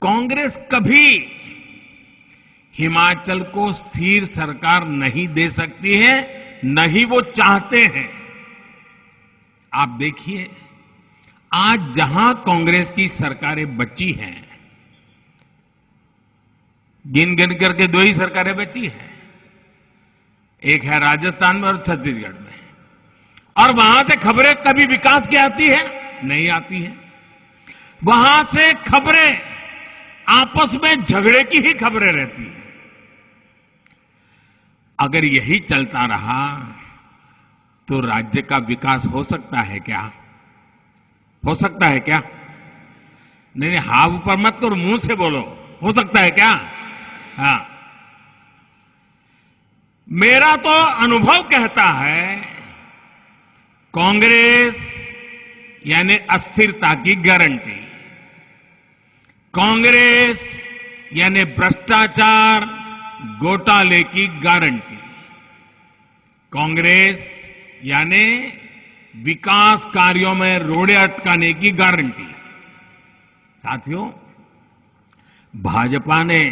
कांग्रेस कभी हिमाचल को स्थिर सरकार नहीं दे सकती है, न ही वो चाहते हैं। आप देखिए, आज जहां कांग्रेस की सरकारें बची हैं, गिन गिन करके 2 ही सरकारें बची हैं। एक है राजस्थान में और छत्तीसगढ़ में, और वहां से खबरें कभी विकास की आती है? नहीं आती है। वहां से खबरें आपस में झगड़े की ही खबरें रहती हैं। अगर यही चलता रहा तो राज्य का विकास हो सकता है क्या? हो सकता है क्या? नहीं, हाँ ऊपर मत करो, मुंह से बोलो, हो सकता है क्या? हाँ, मेरा तो अनुभव कहता है कांग्रेस यानी अस्थिरता की गारंटी, कांग्रेस यानी भ्रष्टाचार घोटाले की गारंटी, कांग्रेस यानी विकास कार्यों में रोड़े अटकाने की गारंटी। साथियों, भाजपा ने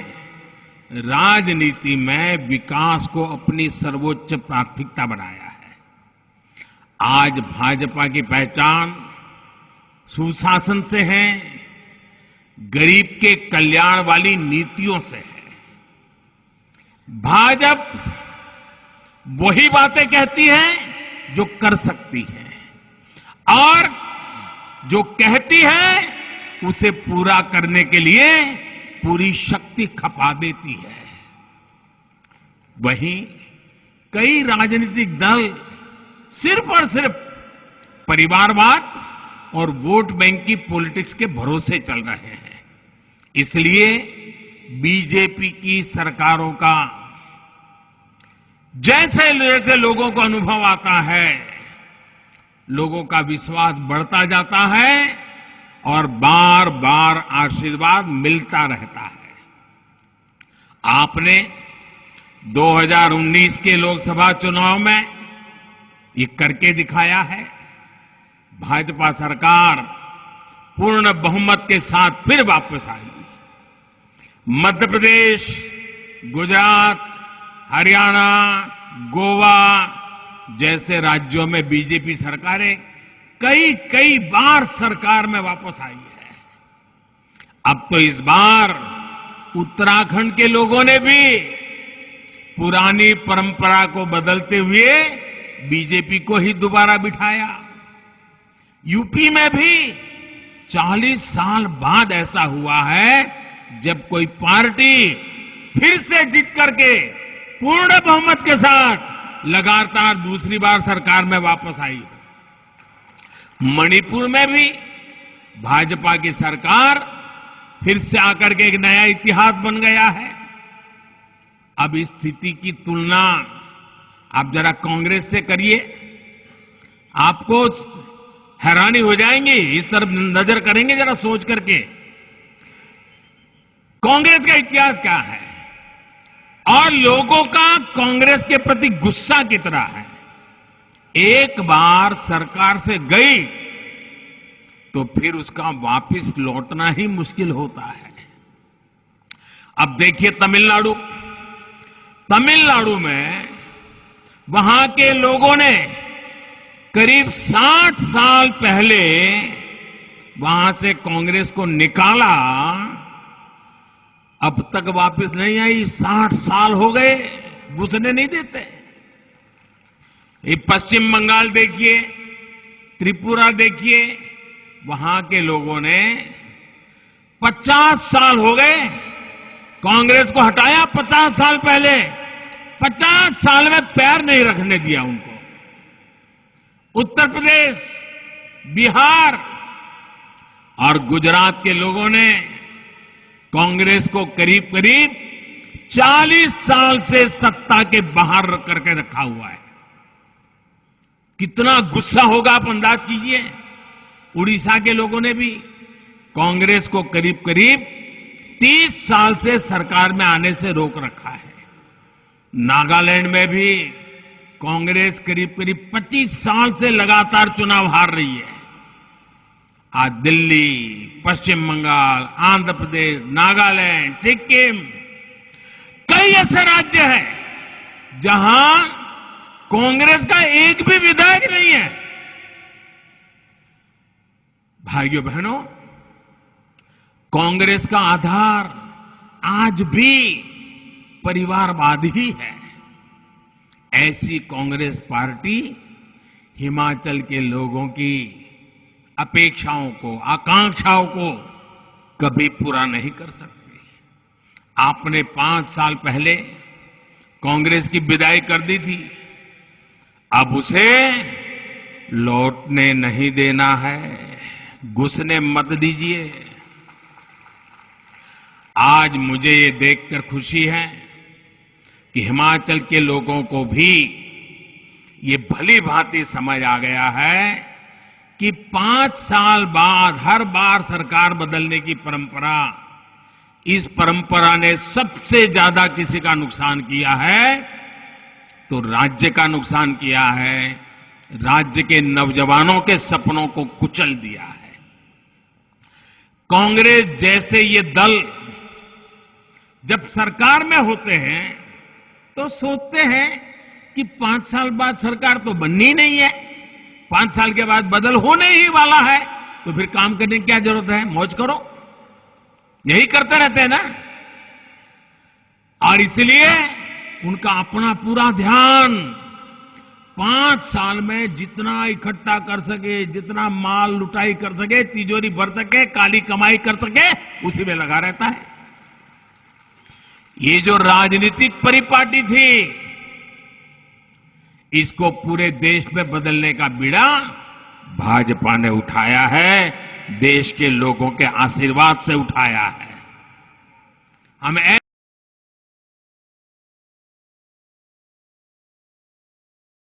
राजनीति में विकास को अपनी सर्वोच्च प्राथमिकता बनाया है। आज भाजपा की पहचान सुशासन से है, गरीब के कल्याण वाली नीतियों से है। भाजपा वही बातें कहती है जो कर सकती है, और जो कहती है उसे पूरा करने के लिए पूरी शक्ति खपा देती है। वहीं कई राजनीतिक दल सिर्फ और सिर्फ परिवारवाद और वोट बैंक की पॉलिटिक्स के भरोसे चल रहे हैं। इसलिए बीजेपी की सरकारों का जैसे जैसे लोगों को अनुभव आता है, लोगों का विश्वास बढ़ता जाता है और बार बार आशीर्वाद मिलता रहता है। आपने 2019 के लोकसभा चुनाव में ये करके दिखाया है। भाजपा सरकार पूर्ण बहुमत के साथ फिर वापस आई। मध्य प्रदेश, गुजरात, हरियाणा, गोवा जैसे राज्यों में बीजेपी सरकारें कई बार सरकार में वापस आई है। अब तो इस बार उत्तराखंड के लोगों ने भी पुरानी परंपरा को बदलते हुए बीजेपी को ही दोबारा बिठाया। यूपी में भी 40 साल बाद ऐसा हुआ है जब कोई पार्टी फिर से जीत करके पूर्ण बहुमत के साथ लगातार दूसरी बार सरकार में वापस आई। मणिपुर में भी भाजपा की सरकार फिर से आकर के एक नया इतिहास बन गया है। अब इस स्थिति की तुलना आप जरा कांग्रेस से करिए, आपको हैरानी हो जाएंगी। इस तरफ नजर करेंगे जरा सोच करके, कांग्रेस का इतिहास क्या है और लोगों का कांग्रेस के प्रति गुस्सा कितना है। एक बार सरकार से गई तो फिर उसका वापस लौटना ही मुश्किल होता है। अब देखिए तमिलनाडु में वहां के लोगों ने करीब 60 साल पहले वहां से कांग्रेस को निकाला, अब तक वापस नहीं आई। 60 साल हो गए, घुसने नहीं देते। ये पश्चिम बंगाल देखिए, त्रिपुरा देखिए, वहां के लोगों ने 50 साल हो गए कांग्रेस को हटाया। 50 साल पहले 50 साल में पैर नहीं रखने दिया उनको। उत्तर प्रदेश, बिहार और गुजरात के लोगों ने कांग्रेस को करीब 40 साल से सत्ता के बाहर करके रखा हुआ है। कितना गुस्सा होगा आप अंदाज कीजिए। उड़ीसा के लोगों ने भी कांग्रेस को करीब 30 साल से सरकार में आने से रोक रखा है। नागालैंड में भी कांग्रेस करीब 25 साल से लगातार चुनाव हार रही है। आज दिल्ली, पश्चिम बंगाल, आंध्र प्रदेश, नागालैंड, सिक्किम, कई ऐसे राज्य हैं जहां कांग्रेस का एक भी विधायक नहीं है। भाइयों बहनों, कांग्रेस का आधार आज भी परिवारवाद ही है। ऐसी कांग्रेस पार्टी हिमाचल के लोगों की अपेक्षाओं को, आकांक्षाओं को कभी पूरा नहीं कर सकती। आपने 5 साल पहले कांग्रेस की विदाई कर दी थी, अब उसे लौटने नहीं देना है, घुसने मत दीजिए। आज मुझे ये देखकर खुशी है कि हिमाचल के लोगों को भी ये भली भांति समझ आ गया है कि 5 साल बाद हर बार सरकार बदलने की परंपरा, इस परंपरा ने सबसे ज्यादा किसी का नुकसान किया है तो राज्य का नुकसान किया है, राज्य के नौजवानों के सपनों को कुचल दिया है। कांग्रेस जैसे ये दल जब सरकार में होते हैं तो सोचते हैं कि 5 साल बाद सरकार तो बननी नहीं है, 5 साल के बाद बदल होने ही वाला है, तो फिर काम करने की क्या जरूरत है, मौज करो। यही करते रहते हैं ना। और इसलिए उनका अपना पूरा ध्यान 5 साल में जितना इकट्ठा कर सके, जितना माल लुटाई कर सके, तिजोरी भर सके, काली कमाई कर सके, उसी में लगा रहता है। ये जो राजनीतिक परिपाटी थी, इसको पूरे देश में बदलने का बीड़ा भाजपा ने उठाया है, देश के लोगों के आशीर्वाद से उठाया है। हम